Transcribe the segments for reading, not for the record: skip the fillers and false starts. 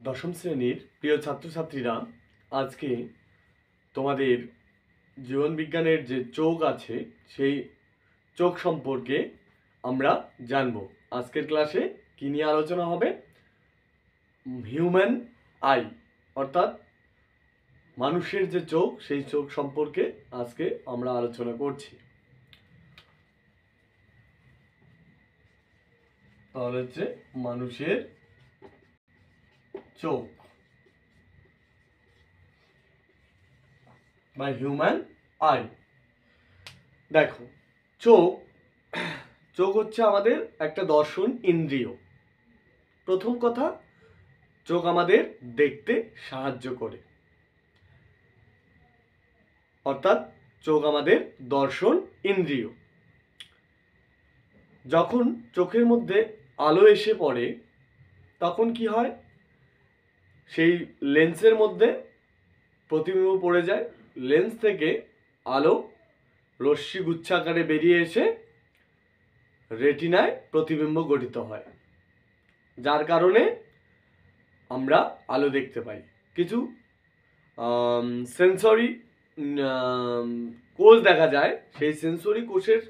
দশম শ্রেণীর প্রিয় ছাত্রছাত্রীরা, আজকে তোমাদের জীবন বিজ্ঞানের যে চোখ আছে সেই চোখ সম্পর্কে আমরা জানব। আজকের ক্লাসে কি নিয়ে আলোচনা হবে? হিউম্যান আই, অর্থাৎ মানুষের যে চোখ সেই চোখ সম্পর্কে আজকে আমরা আলোচনা করছি। তাহলে হচ্ছে মানুষের চোখ বা হিউম্যান আই। দেখো, চোখ চোখ হচ্ছে আমাদের একটা দর্শন ইন্দ্রিয়। প্রথম কথা, চোখ আমাদের দেখতে সাহায্য করে, অর্থাৎ চোখ আমাদের দর্শন ইন্দ্রিয়। যখন চোখের মধ্যে আলো এসে পড়ে তখন কি হয়? সেই লেন্সের মধ্যে প্রতিবিম্ব পড়ে যায়, লেন্স থেকে আলো রশ্মি গুচ্ছাকারে বেরিয়ে এসে রেটিনায় প্রতিবিম্ব গঠিত হয়, যার কারণে আমরা আলো দেখতে পাই। কিছু সেন্সরি কোষ দেখা যায়, সেই সেন্সরি কোষের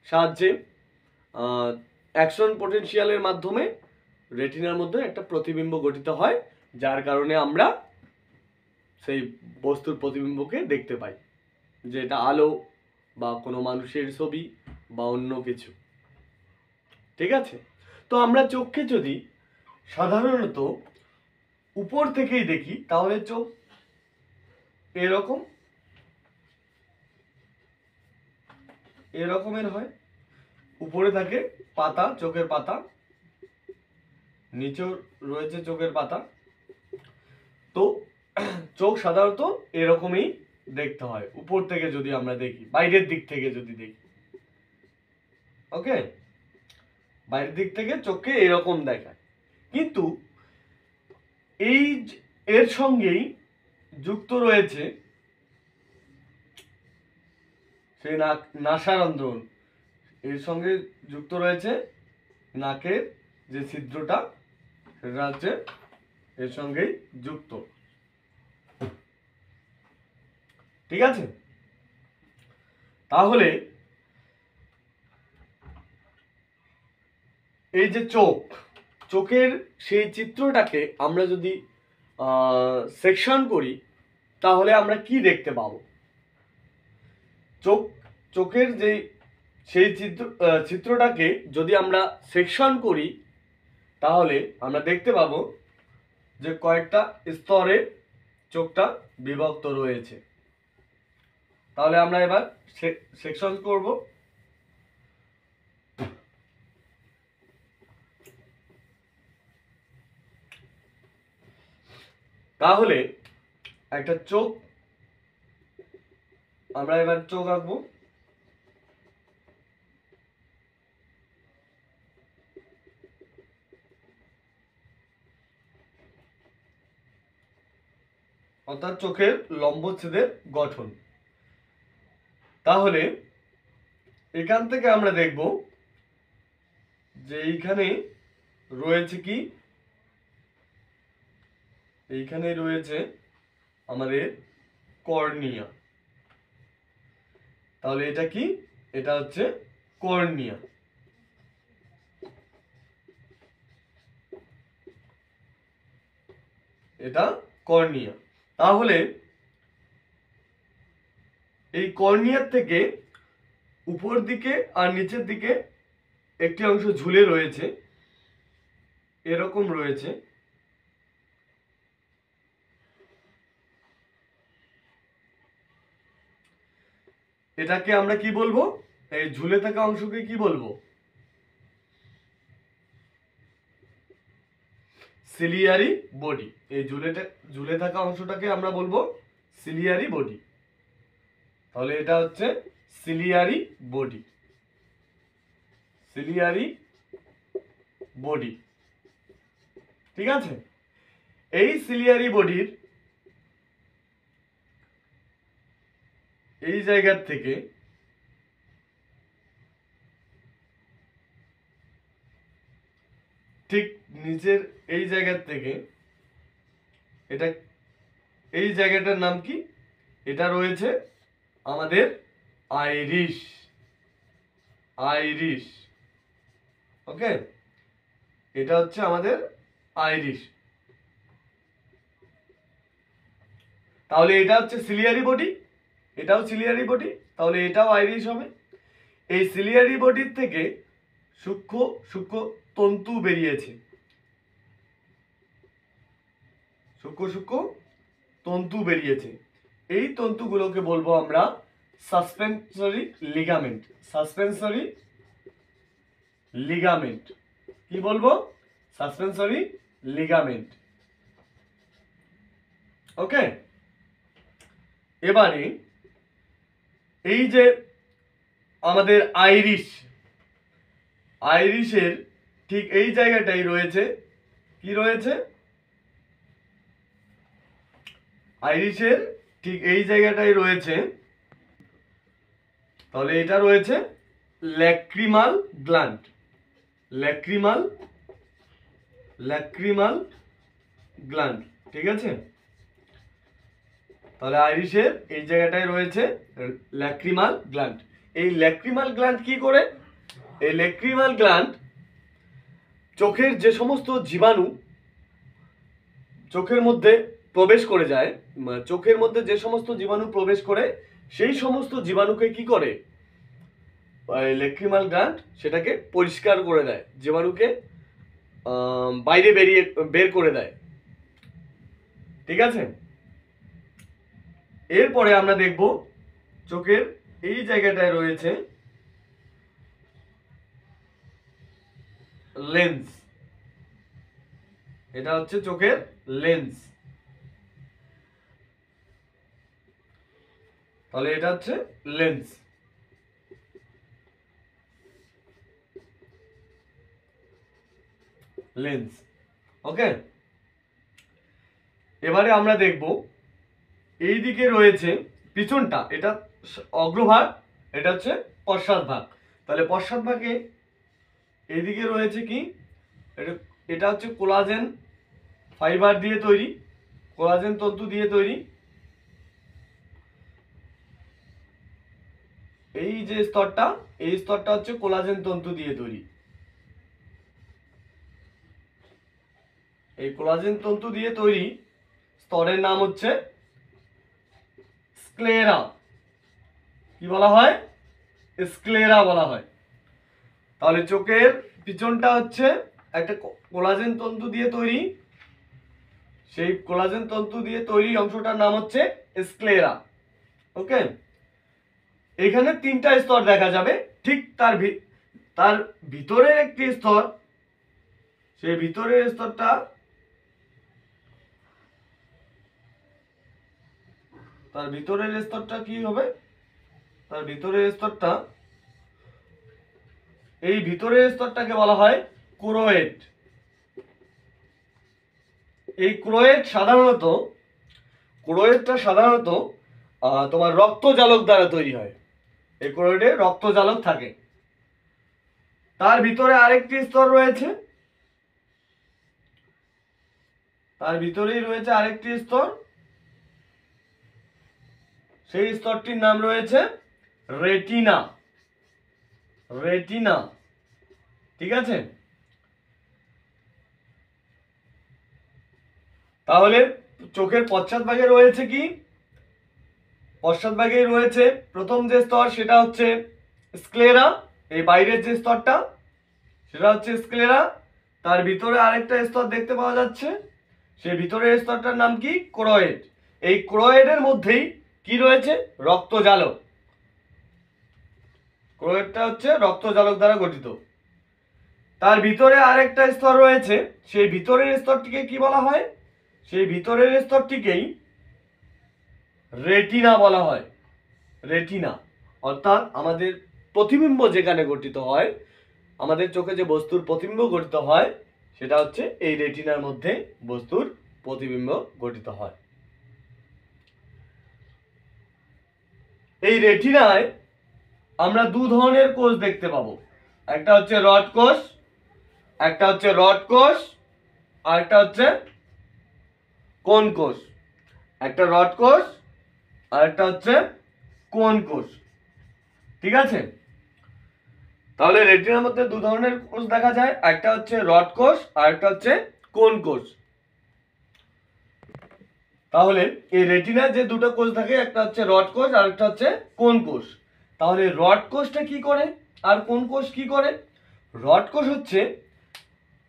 সাহায্যে অ্যাকশন পোটেনশিয়ালের মাধ্যমে রেটিনার মধ্যে একটা প্রতিবিম্ব গঠিত হয়, যার কারণে আমরা সেই বস্তুর প্রতিবিম্বকে দেখতে পাই, যে এটা আলো বা কোনো মানুষের ছবি বা অন্য কিছু। ঠিক আছে? তো আমরা চোখকে যদি সাধারণত উপর থেকেই দেখি তাহলে চোখ এরকমের হয়। উপরে থাকে পাতা, চোখের পাতা, নিচেও রয়েছে চোখের পাতা। তো চোখ সাধারণত এরকমই দেখতে হয় উপর থেকে যদি আমরা দেখি, বাইরের দিক থেকে যদি দেখি। ওকে, বাইরের দিক থেকে চোখকে এরকম দেখায়, কিন্তু এর সঙ্গেই যুক্ত রয়েছে সেই নাসারন্ধ্র, এর সঙ্গে যুক্ত রয়েছে নাকের যে ছিদ্রটা, সেটা হচ্ছে এর সঙ্গেই যুক্ত। ঠিক আছে? তাহলে এই যে চোখের সেই চিত্রটাকে আমরা যদি সেকশন করি তাহলে আমরা কি দেখতে পাবো? চোখের যে সেই চিত্রটাকে যদি আমরা সেকশন করি তাহলে আমরা দেখতে পাবো যে কয়েকটা স্তরে চোখটা বিভক্ত রয়েছে। তাহলে আমরা এবার সেকশন করব। তাহলে একটা চোখ, আমরা এবার চোখ আঁকবো। অর্থাৎ চোখের লম্বচ্ছেদের গঠন। তাহলে এখান থেকে আমরা দেখব যে এইখানে রয়েছে কি? এইখানে রয়েছে আমাদের কর্নিয়া। তাহলে এটা কি? এটা হচ্ছে কর্নিয়া। এটা কর্নিয়া। তাহলে এই কর্নিয়ার থেকে উপর দিকে আর নিচের দিকে একটি অংশ ঝুলে রয়েছে, এরকম রয়েছে। এটাকে আমরা কি বলবো? এই ঝুলে থাকা অংশকে কি বলবো? Ciliary body. এই ঝুলে থাকা অংশটাকে আমরা বলবো সিলিয়ারি বডি। তাহলে এটা হচ্ছে সিলিয়ারি বডি। Ciliary body. ঠিক আছে? এই সিলিয়ারি বডির এই জায়গার থেকে ঠিক নিচের এই জায়গার থেকে এটা এই জায়গাটার নাম কি? এটা রয়েছে আমাদের আইরিশ। আইরিশ, ওকে, এটা হচ্ছে আমাদের আইরিশ। তাহলে এটা হচ্ছে সিলিয়ারি বডি, এটাও সিলিয়ারি বডি, তাহলে এটাও আইরিশ হবে। এই সিলিয়ারি বডির থেকে সূক্ষ্ম সূক্ষ্ম তন্তু বেরিয়েছে, সূক্ষ্ম সূক্ষ্ম তন্তু বেরিয়েছে। এই তন্তুগুলোকে বলবো আমরা সাসপেনসরি লিগামেন্ট। সাসপেনসরি লিগামেন্ট, কি বলবো? সাসপেনসরি লিগামেন্ট, ওকে। এবারে এই যে আমাদের আইরিশ, আইরিশের ঠিক এই জায়গাটাই রয়েছে, কি রয়েছে? আইরিশের ঠিক এই জায়গাটাই রয়েছে, তাহলে এটা রয়েছে lacrimal gland. Lacrimal lacrimal gland, ঠিক আছে। তাহলে আইরিশের এই জায়গাটায় রয়েছে ল্যাক্রিমাল গ্ল্যান্ড। এই ল্যাক্রিমাল গ্ল্যান্ড কি করে? এই ল্যাক্রিমাল গ্ল্যান্ড চোখের যে সমস্ত জীবাণু চোখের মধ্যে প্রবেশ করে যায়, চোখের মধ্যে যে সমস্ত জীবাণু প্রবেশ করে, সেই সমস্ত জীবাণুকে কি করে? ল্যাক্রিমাল গ্ল্যান্ড সেটাকে পরিষ্কার করে দেয়, জীবাণুকে বাইরে বের করে দেয়, ঠিক আছে। এরপরে আমরা দেখব চোখের এই জায়গাটায় রয়েছে লেন্স। এটা হচ্ছে চোখের লেন্স। তাহলে এটা হচ্ছে লেন্স। লেন্স, ওকে। এবারে আমরা দেখব এই দিকে রয়েছে পিছনটা, এটা অগ্রভাগ, এটা হচ্ছে পশ্চাৎ ভাগ। তাহলে পশ্চাৎ ভাগে এইদিকে রয়েছে কি? এটা হচ্ছে কোলাজেন ফাইবার দিয়ে তৈরি, কোলাজেন তন্তু দিয়ে তৈরি। এই যে স্তরটা, এই স্তরটা হচ্ছে কোলাজেন তন্তু দিয়ে তৈরি। এই কোলাজেন তন্তু দিয়ে তৈরি স্তরের নাম হচ্ছে স্ক্লেরা। কি বলা হয়? স্ক্লেরা বলা হয়। তাহলে চোখের পিছনটা হচ্ছে একটা কোলাজেন তন্তু দিয়ে তৈরি, সেই কোলাজেন তন্তু দিয়ে তৈরি অংশটার নাম হচ্ছে স্ক্লেরা, ওকে। এখানে তিনটা স্তর দেখা যাবে, ঠিক তার ভিতরের একটি স্তর, সেই ভিতরের স্তরটা, তার ভিতরের স্তরটা কি হবে? তার ভিতরের স্তরটা, এই ভিতরের স্তরটাকে বলা হয় ক্রোয়েট। এই ক্রোয়েটটা সাধারণত তোমার রক্তজালক দ্বারা তৈরি হয়। এই ক্রোয়েটে রক্তজালক থাকে। তার ভিতরে আরেকটি স্তর রয়েছে, তার ভিতরেই রয়েছে আরেকটি স্তর, সেই স্তরটির নাম রয়েছে রেটিনা। রেটিনা, ঠিক আছে। তাহলে চোখের পশ্চাৎ ভাগে রয়েছে কি? পশ্চাৎ ভাগে রয়েছে প্রথম যে স্তর সেটা হচ্ছে স্ক্লেরা। এই বাইরের যে স্তরটা সেটা হচ্ছে স্ক্লেরা। তার ভিতরে আরেকটা স্তর দেখতে পাওয়া যাচ্ছে, সেই ভিতরের স্তরটার নাম কি? ক্রোয়েড। এই ক্রোয়েডের মধ্যেই কি রয়েছে? রক্তজালক। ক্রোয়েডটা হচ্ছে রক্তজালক দ্বারা গঠিত। তার ভিতরে আরেকটা স্তর রয়েছে, সেই ভিতরের স্তরটিকে কি বলা হয়? সেই ভিতরের স্তরটিকেই রেটিনা বলা হয়। রেটিনা, অর্থাৎ আমাদের প্রতিবিম্ব যেখানে গঠিত হয়, আমাদের চোখে যে বস্তুর প্রতিবিম্ব গঠিত হয়, সেটা হচ্ছে এই রেটিনার মধ্যে বস্তুর প্রতিবিম্ব গঠিত হয়। এই রেটিনায় আমরা দু ধরনের কোষ দেখতে পাবো, একটা হচ্ছে রড কোষ, একটা হচ্ছে রড কোষ, আর একটা হচ্ছে কোন কোষ, একটা রড কোষ আর একটা হচ্ছে কোন কোষ। ঠিক আছে, তাহলে রেটিনার মধ্যে দু ধরনের কোষ দেখা যায়, একটা হচ্ছে রড কোষ আর একটা হচ্ছে কোন কোষ। তাহলে এই রেটিনার যে দুটো কোষ থাকে, একটা হচ্ছে রড কোষ আর একটা হচ্ছে কোন কোষ। তাহলে রড কোষটা কি করে আর কোন কোষ কি করে? রড কোষ হচ্ছে,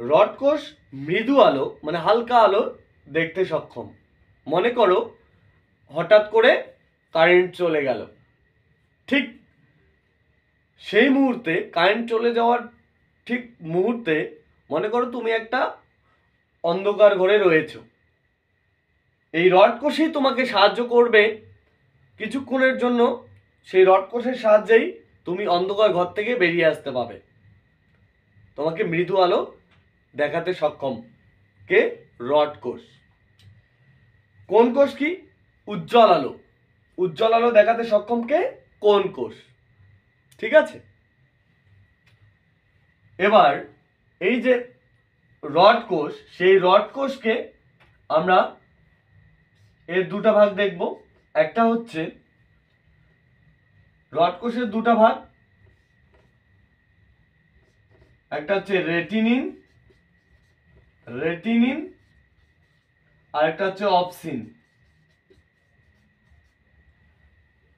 রড কোষ মৃদু আলো মানে হালকা আলো দেখতে সক্ষম। মনে করো হঠাৎ করে কারেন্ট চলে গেল, ঠিক সেই মুহূর্তে কারেন্ট চলে যাওয়ার ঠিক মুহূর্তে মনে করো তুমি একটা অন্ধকার ঘরে রয়েছো, এই রড কোষই তোমাকে সাহায্য করবে কিছুক্ষণের জন্য, সেই রড কোষের সাহায্যেই তুমি অন্ধকার ঘর থেকে বেরিয়ে আসতে পারবে, তোমাকে মৃদু আলো দেখাতে সক্ষম কে? রড কোষ। কোন কোষ কি? উজ্জ্বল আলো, উজ্জ্বল আলো দেখাতে সক্ষম কে? কোন কোষ। ঠিক আছে, এবার এই যে রড কোষ, সেই রড কোষকে আমরা এর দুটা ভাগ দেখব। একটা হচ্ছে রড কোষের দুটা ভাগ, একটা হচ্ছে রেটিনিন, রেটিনিন আর একটা হচ্ছে অপসিন।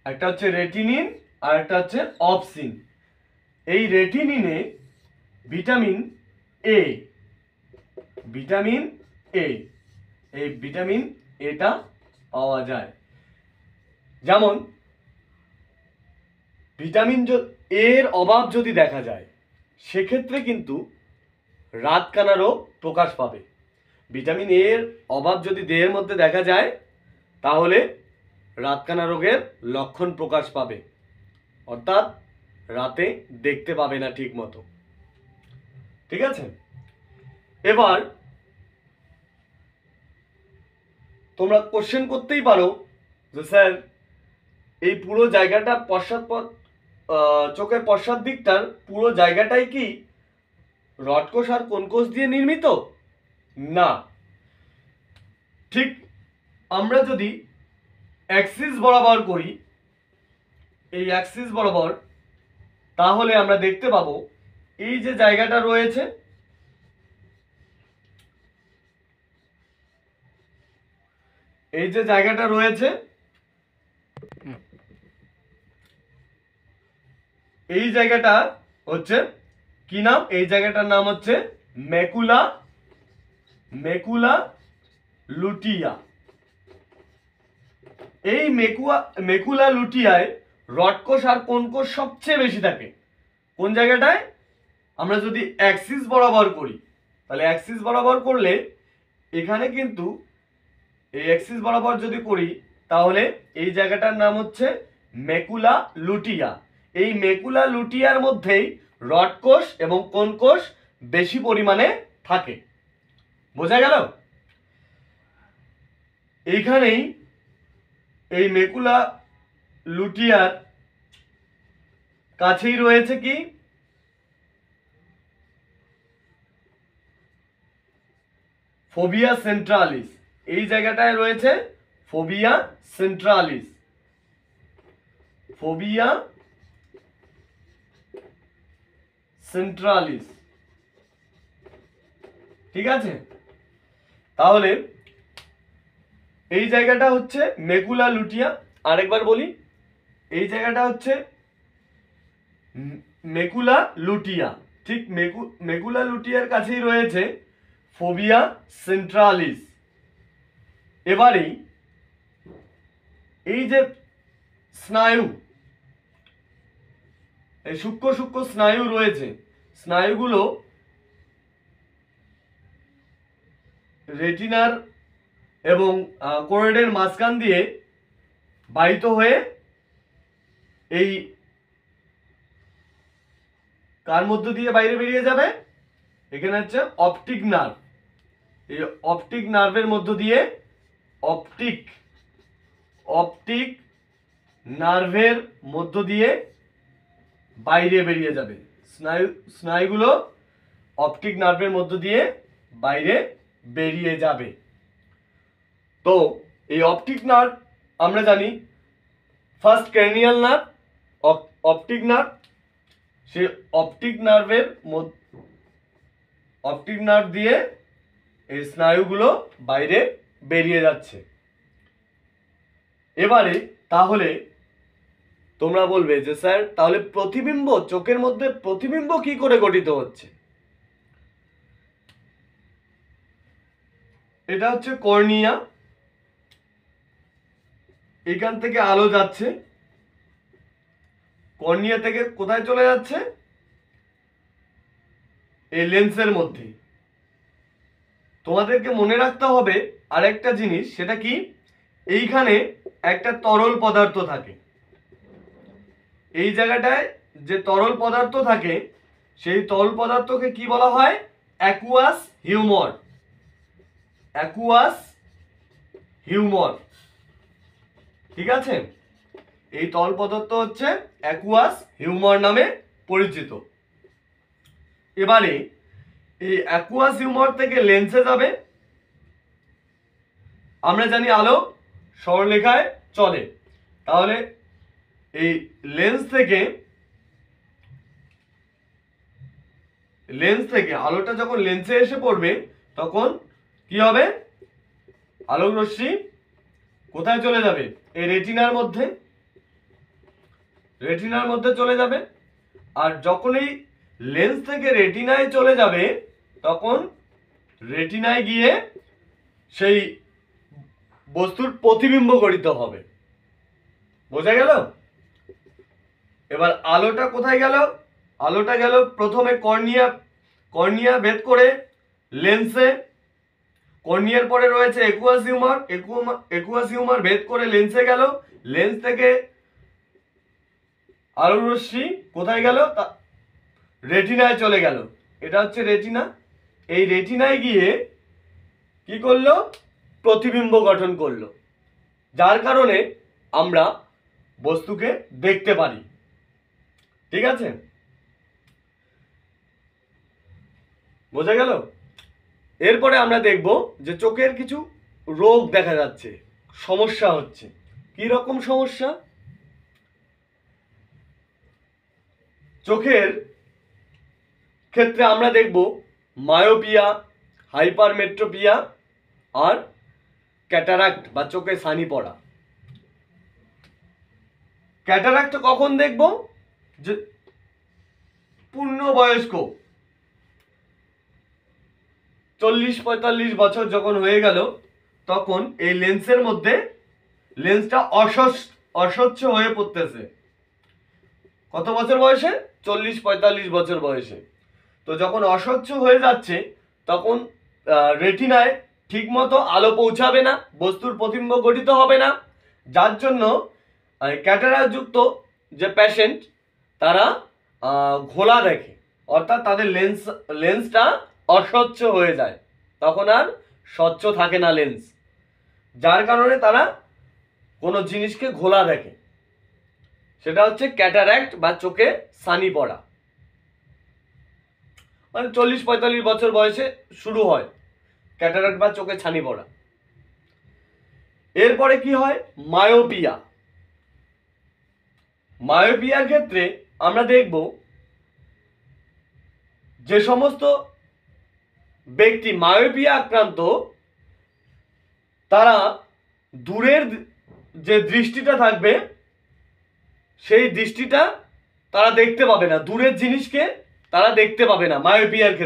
একটা হচ্ছে রেটিনিন আর একটা হচ্ছে অপসিন। এই রেটিনিনে ভিটামিন এ, ভিটামিন এ, এই ভিটামিন এটা পাওয়া যায়। যেমন ভিটামিন এর অভাব যদি দেখা যায় সেক্ষেত্রে কিন্তু রাতকানা রোগ প্রকাশ পাবে। ভিটামিন এর অভাব যদি দেহের মধ্যে দেখা যায় তাহলে রাতকানা রোগের লক্ষণ প্রকাশ পাবে, অর্থাৎ রাতে দেখতে পাবে না ঠিক মতো। ঠিক আছে, এবার তোমরা কোশ্চেন করতেই পারো যে স্যার এই পুরো জায়গাটা পশ্চাৎপদ, চোখের পশ্চাৎ দিকটার পুরো জায়গাটাই কি রড কোষ আর কোন কোষ দিয়ে নির্মিত? না, ঠিক আমরা যদি অ্যাক্সিস বরাবর করি, এই অ্যাক্সিস বরাবর, তাহলে আমরা দেখতে পাবো এই যে জায়গাটা রয়েছে, এই যে জায়গাটা রয়েছে, এই জায়গাটা হচ্ছে কি নাম? এই জায়গাটার নাম হচ্ছে ম্যাকুলা, ম্যাকুলা লুটিয়া। এই ম্যাকুলা লুটিয়ায় রড কোষ আর কোন কোষ সবচেয়ে বেশি থাকে। কোন জায়গাটায়? আমরা যদি অ্যাক্সিস বরাবর করি, তাহলে অ্যাক্সিস বরাবর করলে এখানে কিন্তু এই অ্যাক্সিস বরাবর যদি করি তাহলে এই জায়গাটার নাম হচ্ছে ম্যাকুলা লুটিয়া। এই ম্যাকুলা লুটিয়ার মধ্যেই রড কোষ এবং কোন কোষ বেশি পরিমাণে থাকে। বোঝা গেল? এইখানেই এই ম্যাকুলা লুটিয়ার কাছেই রয়েছে কি? ফোবিয়া সেন্ট্রালিস। এই জায়গাটায় রয়েছে ফোবিয়া সেন্ট্রালিস, ফোবিয়া সেন্ট্রালিস। ঠিক আছে, তাহলে এই জায়গাটা হচ্ছে ম্যাকুলা লুটিয়া। আরেকবার বলি, এই জায়গাটা হচ্ছে ম্যাকুলা লুটিয়া, ঠিক ম্যাকুলা লুটিয়ার কাছেই রয়েছে ফোবিয়া সেন্ট্রালিস। এবারেই এই যে স্নায়ু, এই সূক্ষ্ম সূক্ষ্ম স্নায়ু রয়েছে, স্নায়ুগুলো রেটিনার এবং কোরেডের মাঝখান দিয়ে বাহিত হয়ে এই কার মধ্য দিয়ে বাইরে বেরিয়ে যাবে? এখানে হচ্ছে অপটিক নার্ভ। এই অপটিক নার্ভের মধ্য দিয়ে, অপটিক নার্ভের মধ্য দিয়ে বাইরে বেরিয়ে যাবে। স্নায়ুগুলো অপটিক নার্ভের মধ্য দিয়ে বাইরে বেরিয়ে যাবে। তো এই অপটিক নার্ভ আমরা জানি first cranial nerve, optic nerve, সেই অপটিক নার্ভ দিয়ে এই স্নায়ুগুলো বাইরে বেরিয়ে যাচ্ছে। এবারে তাহলে তোমরা বলবে যে স্যার তাহলে প্রতিবিম্ব, চোখের মধ্যে প্রতিবিম্ব কি করে গঠিত হচ্ছে? এটা হচ্ছে কর্নিয়া, এখান থেকে আলো যাচ্ছে, কর্নিয়া থেকে কোথায় চলে যাচ্ছে? এই লেন্সের মধ্যে। তোমাদেরকে মনে রাখতে হবে আরেকটা জিনিস, সেটা কি, এইখানে একটা তরল পদার্থ থাকে, এই জায়গাটায় যে তরল পদার্থ থাকে সেই তরল পদার্থকে কি বলা হয়? Aqueous humour. অ্যাকুয়াস হিউমার, ঠিক আছে? এই তরল পদার্থ হচ্ছে অ্যাকুয়াস হিউমার নামে পরিচিত। এবারে এই অ্যাকুয়াস হিউমার থেকে লেন্সে যাবে। আমরা জানি আলো সরলরেখায় চলে, তাহলে এই লেন্স থেকে আলোটা যখন লেন্সে এসে পড়বে তখন কি হবে? আলোক রশ্মি কোথায় চলে যাবে? এই রেটিনার মধ্যে চলে যাবে। আর যখন এই লেন্স থেকে রেটিনায় চলে যাবে তখন রেটিনায় গিয়ে সেই বস্তুর প্রতিবিম্ব গঠিত হবে। বোঝা গেল? এবার আলোটা কোথায় গেল? আলোটা গেল প্রথমে কর্নিয়া ভেদ করে লেন্সে, কর্নিয়ার পরে রয়েছে একুয়াস হিউমার ভেদ করে লেন্সে গেল, লেন্স থেকে আলোক রশ্মি কোথায় গেল? রেটিনায় চলে গেল। এটা হচ্ছে রেটিনা। এই রেটিনায় গিয়ে কি করলো? প্রতিবিম্ব গঠন করলো, যার কারণে আমরা বস্তুকে দেখতে পারি। ঠিক আছে, বোঝা গেল? এরপরে আমরা দেখব যে চোখের কিছু রোগ দেখা যাচ্ছে, সমস্যা হচ্ছে। কি রকম সমস্যা? চোখের ক্ষেত্রে আমরা দেখব মায়োপিয়া, হাইপারমেট্রোপিয়া আর ক্যাটারাক্ট বা চোখে ছানি পড়া। ক্যাটারাক্ট কখন দেখব? যে পূর্ণবয়স্ক 40-45 বছর যখন হয়ে গেল তখন এই লেন্সের মধ্যে লেন্সটা অস্বচ্ছ হয়ে পড়তেছে। কত বছর বয়সে? 40-45 বছর বয়সে। তো যখন অস্বচ্ছ হয়ে যাচ্ছে তখন রেটিনায় ঠিকমতো আলো পৌঁছাবে না, বস্তুর প্রতিবিম্ব গঠিত হবে না, যার জন্য ক্যাটারাক্টযুক্ত যে পেশেন্ট তারা ঘোলা দেখে, অর্থাৎ তাদের লেন্সটা অস্বচ্ছ হয়ে যায়, তখন আর স্বচ্ছ থাকে না লেন্স, যার কারণে তারা কোনো জিনিসকে ঘোলা দেখে। সেটা হচ্ছে ক্যাটারাক্ট বা চোখে ছানি পড়া। মানে 40-45 বছর বয়সে শুরু হয় ক্যাটারাক্ট বা চোখে ছানি পড়া। এরপরে কি হয়? মায়োপিয়া। মায়োপিয়ার ক্ষেত্রে আমরা দেখব যে সমস্ত ব্যক্তি মায়োপিয়া আক্রান্ত তারা দূরের যে দৃষ্টিটা থাকবে সেই দৃষ্টিটা তারা দেখতে পাবে না, দূরের জিনিসকে তারা দেখতে পাবে না। মায়োপিয়ার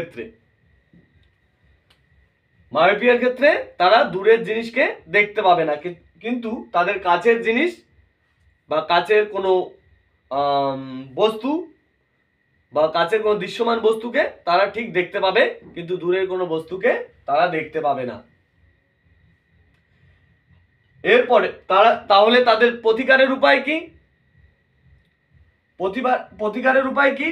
ক্ষেত্রে তারা দূরের জিনিসকে দেখতে পাবে না, কিন্তু তাদের কাছের জিনিস বা কাছের কোনো বস্তু বা কাছের কোনো দৃশ্যমান বস্তুকে তারা ঠিক দেখতে পাবে, কিন্তু দূরের কোনো বস্তুকে তারা দেখতে পাবে না। এরপরে তাহলে তাদের প্রতিকারের উপায় কি? প্রতিকারের উপায় কি?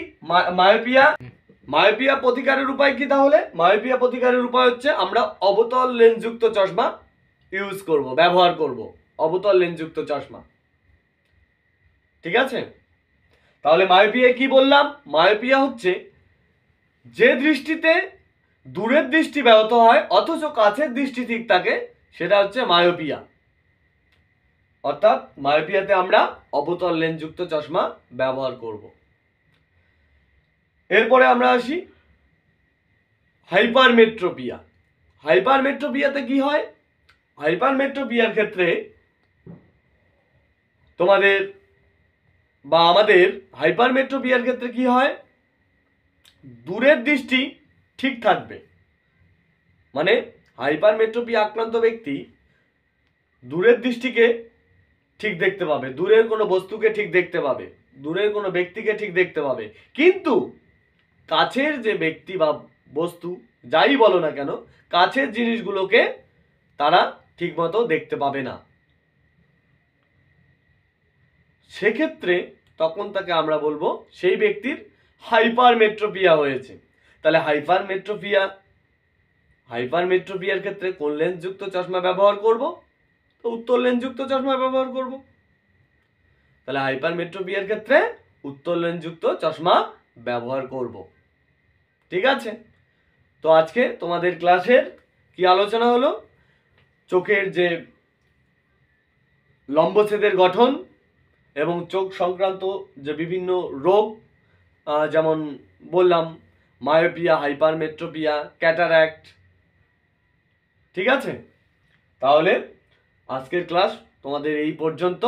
মায়োপিয়া প্রতিকারের উপায় কি? তাহলে মায়োপিয়া প্রতিকারের উপায় হচ্ছে আমরা অবতল লেন্সযুক্ত চশমা ব্যবহার করব। অবতল লেন্সযুক্ত চশমা। ঠিক আছে, তাহলে মায়োপিয়া কি বললাম? মায়োপিয়া হচ্ছে যে দৃষ্টিতে দূরের দৃষ্টি ব্যাহত হয় অথচ কাছের দৃষ্টি ঠিক থাকে, সেটা হচ্ছে মায়োপিয়া। অর্থাৎ মায়োপিয়াতে আমরা অবতল লেন্সযুক্ত চশমা ব্যবহার করব। এরপরে আমরা আসি হাইপারমেট্রোপিয়া। হাইপারমেট্রোপিয়াতে কি হয়? হাইপারমেট্রোপিয়ার ক্ষেত্রে তোমাদের বা আমাদের হাইপারমেট্রোপিয়ার ক্ষেত্রে কি হয়? দূরের দৃষ্টি ঠিক থাকবে, মানে হাইপারমেট্রোপিয়া আক্রান্ত ব্যক্তি দূরের দৃষ্টিকে ঠিক দেখতে পাবে, দূরের কোনো বস্তুকে ঠিক দেখতে পাবে, দূরের কোনো ব্যক্তিকে ঠিক দেখতে পাবে, কিন্তু কাছের যে ব্যক্তি বা বস্তু যাই বলো না কেন, কাছের জিনিসগুলোকে তারা ঠিকমতো দেখতে পাবে না। সেক্ষেত্রে তখন তাকে আমরা বলবো সেই ব্যক্তির হাইপারমেট্রোপিয়া হয়েছে। তাহলে হাইপারমেট্রোপিয়ার ক্ষেত্রে কোন লেন্সযুক্ত চশমা ব্যবহার করব? তো উত্তল লেন্সযুক্ত চশমা ব্যবহার করব। তাহলে হাইপারমেট্রোপিয়ার ক্ষেত্রে উত্তল লেন্সযুক্ত চশমা ব্যবহার করব। ঠিক আছে? তো আজকে তোমাদের ক্লাসের কি আলোচনা হলো? চোখের যে লম্বচ্ছেদের গঠন এবং চোখ সংক্রান্ত যে বিভিন্ন রোগ, যেমন বললাম মায়োপিয়া, হাইপারমেট্রোপিয়া, ক্যাটারাক্ট। ঠিক আছে? তাহলে আজকের ক্লাস তোমাদের এই পর্যন্ত।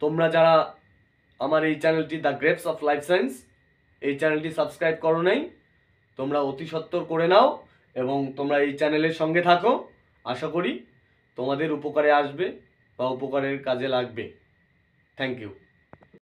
তোমরা যারা আমার এই চ্যানেলটি the grapes of life science এই চ্যানেলটি সাবস্ক্রাইব করো নাই, তোমরা অতি সত্বর করে নাও এবং তোমরা এই চ্যানেলের সঙ্গে থাকো। আশা করি তোমাদের উপকারে আসবে বা উপকারের কাজে লাগবে। Thank you.